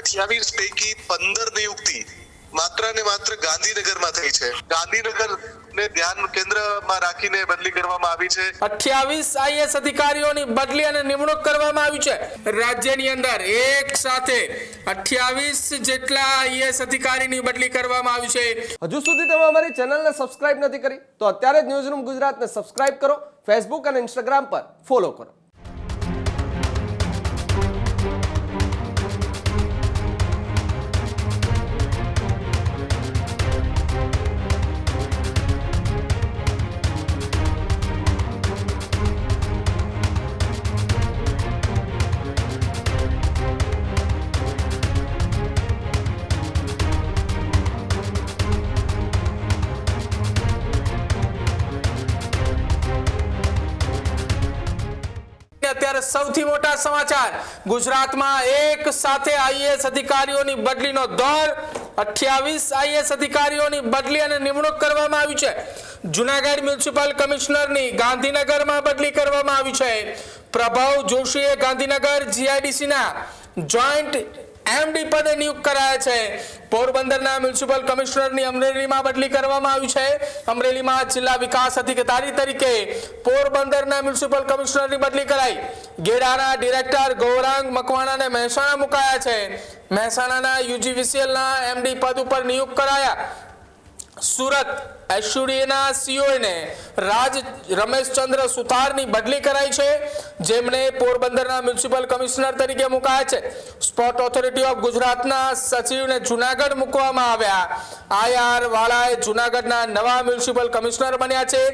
28 પૈકી 15 નિયુક્તિ માત્ર ને માત્ર ગાંધીનગરમાં થઈ છે. ગાંધીનગર ને ધ્યાન કેન્દ્રમાં રાખીને બદલી કરવામાં આવી છે. 28 આઈએએસ અધિકારીઓની બદલી અને નિમણૂક કરવામાં આવી છે. રાજ્યની અંદર એક સાથે 28 જેટલા આઈએએસ અધિકારીની બદલી કરવામાં આવી છે. હજુ સુધી તમે અમારી ચેનલને સબસ્ક્રાઇબ નથી કરી તો અત્યારે જ ન્યૂઝરૂમ ગુજરાતને સબસ્ક્રાઇબ કરો, ફેસબુક અને ઇન્સ્ટાગ્રામ પર ફોલો કરો. અત્યારે સૌથી મોટા સમાચાર, ગુજરાતમાં એક સાથે આઈએએસ અધિકારીઓની બદલીનો દોર. 28 આઈએએસ અધિકારીઓની બદલી અને નિમણૂક કરવામાં આવી છે. જૂનાગઢ મ્યુનિસિપલ કમિશનરની ગાંધીનગરમાં બદલી કરવામાં આવી છે. પ્રભવ જોશીએ ગાંધીનગર જીઆઈડીસીના જોઈન્ટ એમડી પદે નિયુક્ત કરાયા છે. પોરબંદરના મ્યુનિસિપલ કમિશનરની અમરેલીમાં બદલી કરવામાં આવી છે. અમરેલીમાં જિલ્લા વિકાસ અધિકારી તરીકે પોરબંદરના મ્યુનિસિપલ કમિશનરની બદલી કરાઈ. ગેડાના ડિરેક્ટર ગૌરાંગ મકવાણાને મહેસાણા મુકાયા છે. મહેસાણાના યુજીવીસીએલના એમડી પદ ઉપર નિયુક્ત કરાયા. સુરત એસયુડીએના સીઓને રાજ રમેશચંદ્ર સુથારની બદલી કરાઈ છે, જેમને પોરબંદરના મ્યુનિસિપલ કમિશનર તરીકે મુકાયા છે. સ્પોર્ટ ઓથોરિટી ઓફ ગુજરાતના સચિવને જૂનાગઢ મૂકવામાં આવ્યા. આઈઆર વાળાએ જૂનાગઢના નવા મ્યુનિસિપલ કમિશનર બન્યા છે.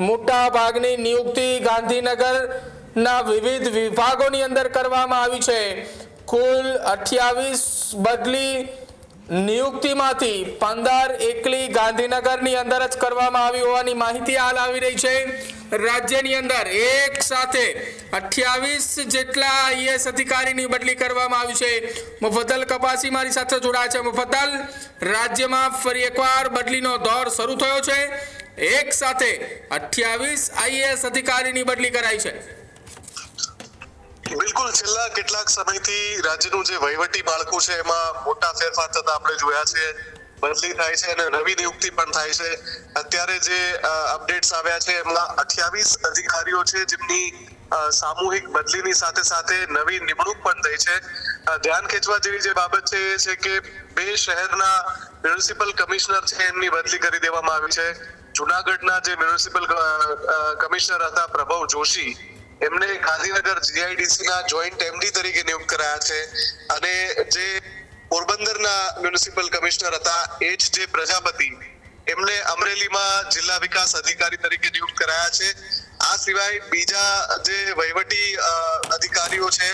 મોટા ભાગની નિયુક્તિ ગાંધીનગરના વિવિધ વિભાગોની અંદર કરવામાં આવી છે. કુલ 28 બદલી નિયુક્તિમાંથી 15 એકલી ગાંધીનગરની અંદર જ કરવામાં આવી હોવાની માહિતી હાલ આવી રહી છે. રાજ્યની અંદર એક સાથે 28 જેટલા આઈએએસ અધિકારીની બદલી કરવામાં આવી છે. મુફદ્દલ કપાસી મારી સાથે જોડાયા છે. મુફદ્દલ, રાજ્યમાં ફરી એકવાર બદલીનો દોર શરૂ થયો છે. એક સાથે 28 આઈએએસ અધિકારીની બદલી કરાઈ છે. બિલકુલ, છેલ્લા કેટલાક સમયથી રાજ્યનું જે વહીવટી માળખું છે એમાં મોટા ફેરફાર થતા આપણે જોયા છે. બદલી થાય છે અને નવી નિયુક્તિ પણ થાય છે. અત્યારે જે અપડેટ્સ આવ્યા છે એમાં 28 અધિકારીઓ છે જેમની સામૂહિક બદલીની સાથે સાથે નવી નિમણૂક પણ થઈ છે. ધ્યાન ખેંચવા જેવી જે બાબત છે એ છે કે 2 શહેરના મ્યુનિસિપલ કમિશનર છે એમની બદલી કરી દેવામાં આવી છે. જૂનાગઢના જે મ્યુનિસિપલ કમિશનર હતા પ્રભવ જોશી, એમને ગાંધીનગર જીઆઈડીસીના જોઈન્ટ એમડી તરીકે નિયુક્ત કરાયા છે. અને જે પોરબંદરના મ્યુનિસિપલ કમિશનર હતા એચ.જે. પ્રજાપતિ, એમને અમરેલીમાં જિલ્લા વિકાસ અધિકારી તરીકે નિયુક્ત કરાયા છે. આ સિવાય બીજા જે વહીવટી અધિકારીઓ છે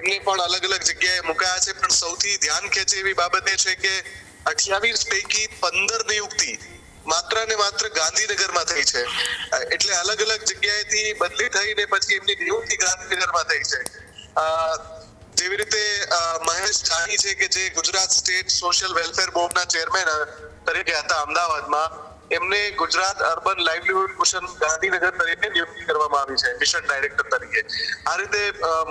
એમને પણ અલગ અલગ જગ્યાએ મુકાયા છે. પણ સૌથી ધ્યાન ખેંચે એવી બાબત એ છે કે 28 પૈકી 15 નિયુક્તિ માત્ર ને માત્ર ગાંધીનગરમાં થઈ છે. એટલે અલગ અલગ જગ્યાએથી બદલી થઈને પછી એમની નિયુક્તિ ગાંધીનગરમાં થઈ છે. જેવી રીતે મહેશ જાની છે કે જે ગુજરાત સ્ટેટ સોશિયલ વેલફેર બોર્ડના ચેરમેન તરીકે હતા અમદાવાદમાં, એમને Gujarat urban livelihood mission Gandhinagar તરીકે નિયુક્તિ કરવામાં આવી છે, મિશન ડાયરેક્ટર તરીકે. આ રીતે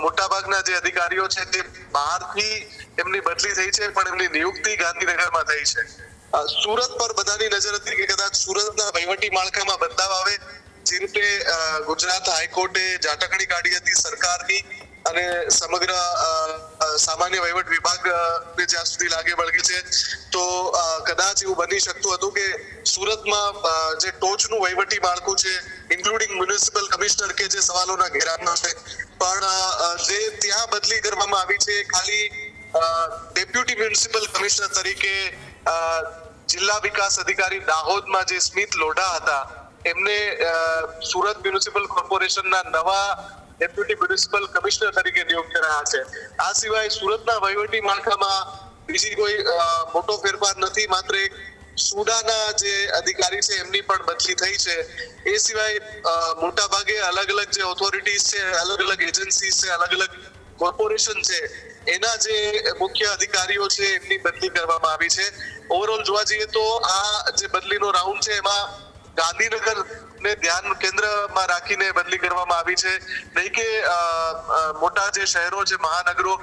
મોટાભાગના જે અધિકારીઓ છે તે બહારથી એમની બદલી થઈ છે, પણ એમની નિયુક્તિ ગાંધીનગરમાં થઈ છે. સુરત પર બધાની નજર હતી કે કદાચ સુરતના વહીવટી માળખામાં બદલાવ આવે. જે રીતે ગુજરાત હાઈકોર્ટે ઝાટકણી કાઢી હતી સરકારની અને સમગ્ર સામાન્ય વહીવટ વિભાગને જ્યાં સુધી લાગે વળગી છે, તો કદાચ એવું બની શકતું હતું કે સુરતમાં જે ટોચનું વહીવટી માળખું છે ઇન્ક્લુડિંગ મ્યુનિસિપલ કમિશનર કે જે સવાલોના ઘેરામાં છે, પણ જે ત્યાં બદલી કરવામાં આવી છે ખાલી ડેપ્યુટી મ્યુનિસિપલ કમિશનર તરીકે જિલ્લા વિકાસ અધિકારી દાહોદમાં જે સ્મિત લોઢા હતા એમને સુરત મ્યુનિસિપલ કોર્પોરેશનના નવા ડેપ્યુટી મ્યુનિસિપલ કમિશનર તરીકે નિયુક્ત કરાયા છે. આ સિવાય સુરતના વહીવટી માળખામાં બીજી કોઈ મોટો ફેરફાર નથી. માત્ર એક સુડાના જે અધિકારી છે એમની પણ બદલી થઈ છે. એ સિવાય મોટા ભાગે અલગ અલગ જે ઓથોરિટીઝ છે, અલગ અલગ એજન્સી છે, અલગ અલગ કોર્પોરેશન છે, એના જે મુખ્ય અધિકારીઓ છે એમની બદલી કરવામાં આવી છે. ઓવરઓલ જોવા જઈએ તો આ જે બદલીનો રાઉન્ડ છે એમાં ગાંધીનગર ને ધ્યાન કેન્દ્રમાં રાખીને બદલી કરવામાં આવી છે, નહીં કે મોટા જે શહેરો છે, મહાનગરો,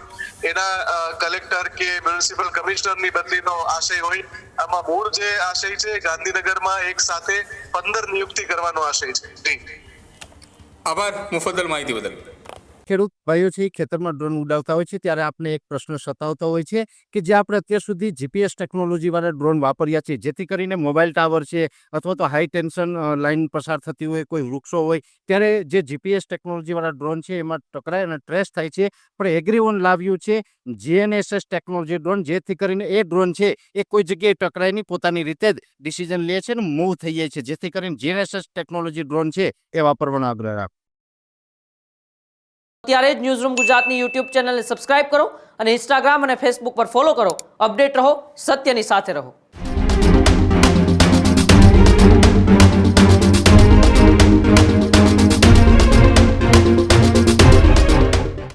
એના કલેક્ટર કે મ્યુનિસિપલ કમિશનરની બદલીનો આશય હોય. આમાં મૂળ જે આશય છે ગાંધીનગરમાં એક સાથે 15 નિયુક્તિ કરવાનો આશય છે. જી આભાર મુફદ્દલ માહિતી બદલ. ખેડૂત ભાઈઓ છે એ ખેતરમાં ડ્રોન ઉડાવતા હોય છે ત્યારે આપણે એક પ્રશ્ન સતાવતો હોય છે કે જે આપણે અત્યાર સુધી જીપીએસ ટેકનોલોજીવાળા ડ્રોન વાપર્યા છે, જેથી કરીને મોબાઈલ ટાવર છે અથવા તો હાઈ ટેન્શન લાઇન પસાર થતી હોય, કોઈ વૃક્ષો હોય, ત્યારે જે જીપીએસ ટેકનોલોજીવાળા ડ્રોન છે એમાં ટકરાય અને ટ્રેસ થાય છે. પણ એગ્રીવન લાવ્યું છે GNSS ટેકનોલોજી ડ્રોન, જેથી કરીને એ ડ્રોન છે એ કોઈ જગ્યાએ ટકરાય નહીં, પોતાની રીતે જ ડિસિઝન લે છે અને મૂવ થઈ જાય છે, જેથી કરીને GNSS ટેકનોલોજી ડ્રોન છે એ વાપરવાનો આગ્રહ રાખો. ત્યારે જ ન્યૂઝરૂમ ગુજરાતની યુટ્યુબ ચેનલને સબસ્ક્રાઇબ કરો અને ઇન્સ્ટાગ્રામ અને ફેસબુક પર ફોલો કરો. અપડેટ રહો, સત્યની સાથે રહો.